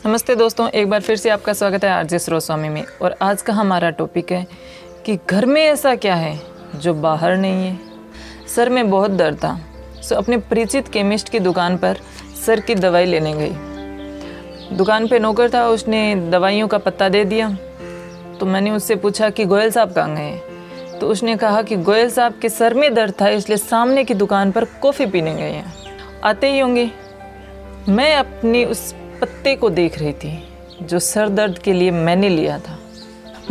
नमस्ते दोस्तों, एक बार फिर से आपका स्वागत है आरजे सरोस्वामी में। और आज का हमारा टॉपिक है कि घर में ऐसा क्या है जो बाहर नहीं है। सर में बहुत दर्द था, सो अपने परिचित केमिस्ट की दुकान पर सर की दवाई लेने गई। दुकान पे नौकर था, उसने दवाइयों का पत्ता दे दिया। तो मैंने उससे पूछा कि गोयल साहब कहाँ गए। तो उसने कहा कि गोयल साहब के सर में दर्द था, इसलिए सामने की दुकान पर कॉफ़ी पीने गए हैं, आते ही होंगे। मैं अपनी उस पत्ते को देख रही थी जो सर दर्द के लिए मैंने लिया था।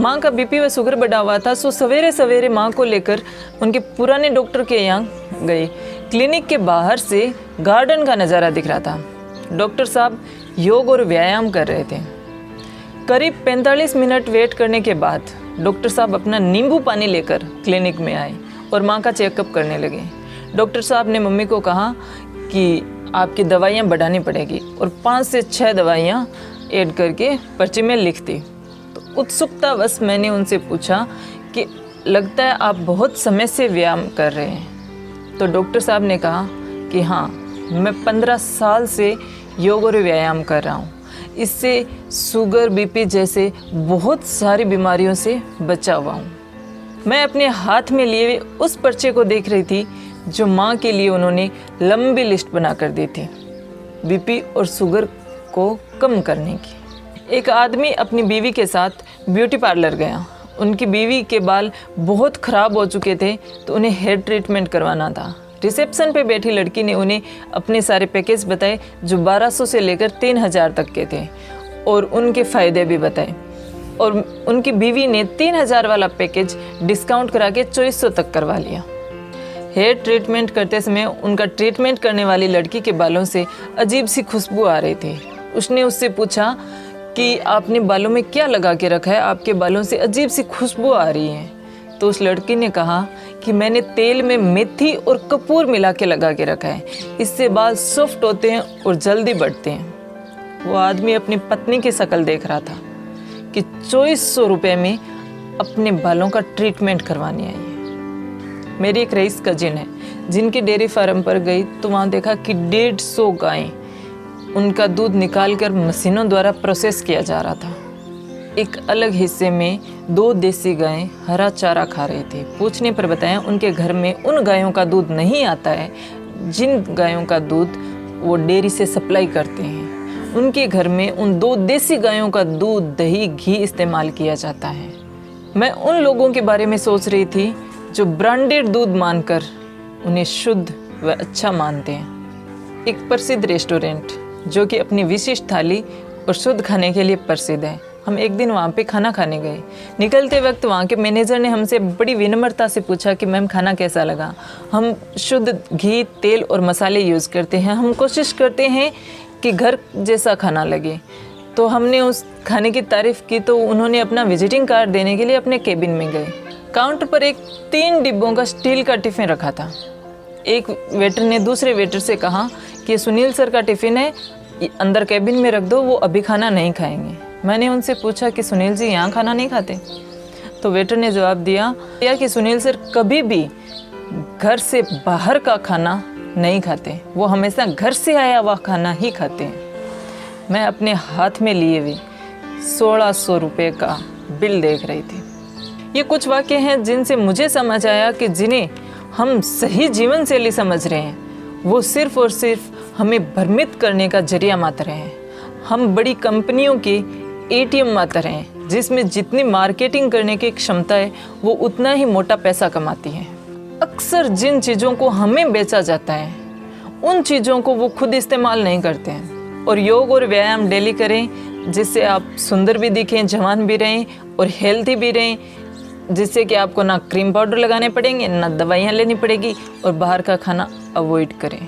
माँ का बीपी व शुगर बढ़ा हुआ था, सो सवेरे सवेरे माँ को लेकर उनके पुराने डॉक्टर के यहाँ गई। क्लिनिक के बाहर से गार्डन का नज़ारा दिख रहा था। डॉक्टर साहब योग और व्यायाम कर रहे थे। करीब 45 मिनट वेट करने के बाद डॉक्टर साहब अपना नींबू पानी लेकर क्लिनिक में आए और माँ का चेकअप करने लगे। डॉक्टर साहब ने मम्मी को कहा कि आपकी दवाइयाँ बढ़ानी पड़ेगी और 5 से 6 दवाइयाँ ऐड करके पर्ची में लिख दी। तो उत्सुकतावश मैंने उनसे पूछा कि लगता है आप बहुत समय से व्यायाम कर रहे हैं। तो डॉक्टर साहब ने कहा कि हाँ, मैं 15 साल से योग और व्यायाम कर रहा हूँ। इससे शुगर, बीपी जैसे बहुत सारी बीमारियों से बचा हुआ हूँ। मैं अपने हाथ में लिए हुए उस पर्चे को देख रही थी जो माँ के लिए उन्होंने लंबी लिस्ट बना कर दी थी बीपी और शुगर को कम करने की। एक आदमी अपनी बीवी के साथ ब्यूटी पार्लर गया। उनकी बीवी के बाल बहुत ख़राब हो चुके थे, तो उन्हें हेयर ट्रीटमेंट करवाना था। रिसेप्शन पे बैठी लड़की ने उन्हें अपने सारे पैकेज बताए जो 1200 से लेकर 3000 तक के थे और उनके फ़ायदे भी बताए। और उनकी बीवी ने 3000 वाला पैकेज डिस्काउंट करा के 2400 तक करवा लिया। हेयर ट्रीटमेंट करते समय उनका ट्रीटमेंट करने वाली लड़की के बालों से अजीब सी खुशबू आ रही थी। उसने उससे पूछा कि आपने बालों में क्या लगा के रखा है, आपके बालों से अजीब सी खुशबू आ रही है। तो उस लड़की ने कहा कि मैंने तेल में मेथी और कपूर मिला के लगा के रखा है, इससे बाल सॉफ्ट होते हैं और जल्दी बढ़ते हैं। वो आदमी अपनी पत्नी की शक्ल देख रहा था कि 2400 रुपये में अपने बालों का ट्रीटमेंट करवाने आई है। मेरी एक रईस कजिन है जिनके डेयरी फार्म पर गई तो वहाँ देखा कि 150 गायें, उनका दूध निकाल कर मशीनों द्वारा प्रोसेस किया जा रहा था। एक अलग हिस्से में 2 देसी गायें हरा चारा खा रही थी। पूछने पर बताया उनके घर में उन गायों का दूध नहीं आता है जिन गायों का दूध वो डेयरी से सप्लाई करते हैं। उनके घर में उन 2 देसी गायों का दूध, दही, घी इस्तेमाल किया जाता है। मैं उन लोगों के बारे में सोच रही थी जो ब्रांडेड दूध मानकर उन्हें शुद्ध व अच्छा मानते हैं। एक प्रसिद्ध रेस्टोरेंट जो कि अपनी विशिष्ट थाली और शुद्ध खाने के लिए प्रसिद्ध है। हम एक दिन वहाँ पे खाना खाने गए। निकलते वक्त वहाँ के मैनेजर ने हमसे बड़ी विनम्रता से पूछा कि मैम खाना कैसा लगा। हम शुद्ध घी, तेल और मसाले यूज़ करते हैं। हम कोशिश करते हैं कि घर जैसा खाना लगे। तो हमने उस खाने की तारीफ़ की तो उन्होंने अपना विजिटिंग कार्ड देने के लिए अपने केबिन में गए। काउंटर पर एक 3 डिब्बों का स्टील का टिफ़िन रखा था। एक वेटर ने दूसरे वेटर से कहा कि सुनील सर का टिफ़िन है, अंदर केबिन में रख दो, वो अभी खाना नहीं खाएंगे। मैंने उनसे पूछा कि सुनील जी यहाँ खाना नहीं खाते? तो वेटर ने जवाब दिया कि सुनील सर कभी भी घर से बाहर का खाना नहीं खाते, वो हमेशा घर से आया हुआ खाना ही खाते हैं। मैं अपने हाथ में लिए हुए 1600 रुपये का बिल देख रही थी। ये कुछ वाक्य हैं जिनसे मुझे समझ आया कि जिन्हें हम सही जीवन शैली समझ रहे हैं वो सिर्फ़ और सिर्फ हमें भ्रमित करने का जरिया मात्र हैं। हम बड़ी कंपनियों के ATM मात्र हैं जिसमें जितनी मार्केटिंग करने की क्षमता है वो उतना ही मोटा पैसा कमाती है। अक्सर जिन चीज़ों को हमें बेचा जाता है उन चीज़ों को वो खुद इस्तेमाल नहीं करते हैं। और योग और व्यायाम डेली करें जिससे आप सुंदर भी दिखें, जवान भी रहें और हेल्थी भी रहें, जिससे कि आपको ना क्रीम पाउडर लगाने पड़ेंगे, ना दवाइयाँ लेनी पड़ेगी, और बाहर का खाना अवॉइड करें।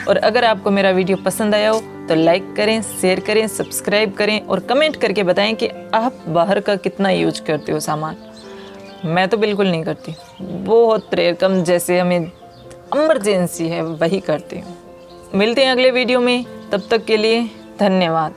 और अगर आपको मेरा वीडियो पसंद आया हो तो लाइक करें, शेयर करें, सब्सक्राइब करें और कमेंट करके बताएं कि आप बाहर का कितना यूज करते हो सामान। मैं तो बिल्कुल नहीं करती, बहुत रेयर, कम जैसे हमें इमरजेंसी है वही करती हूँ। मिलते हैं अगले वीडियो में, तब तक के लिए धन्यवाद।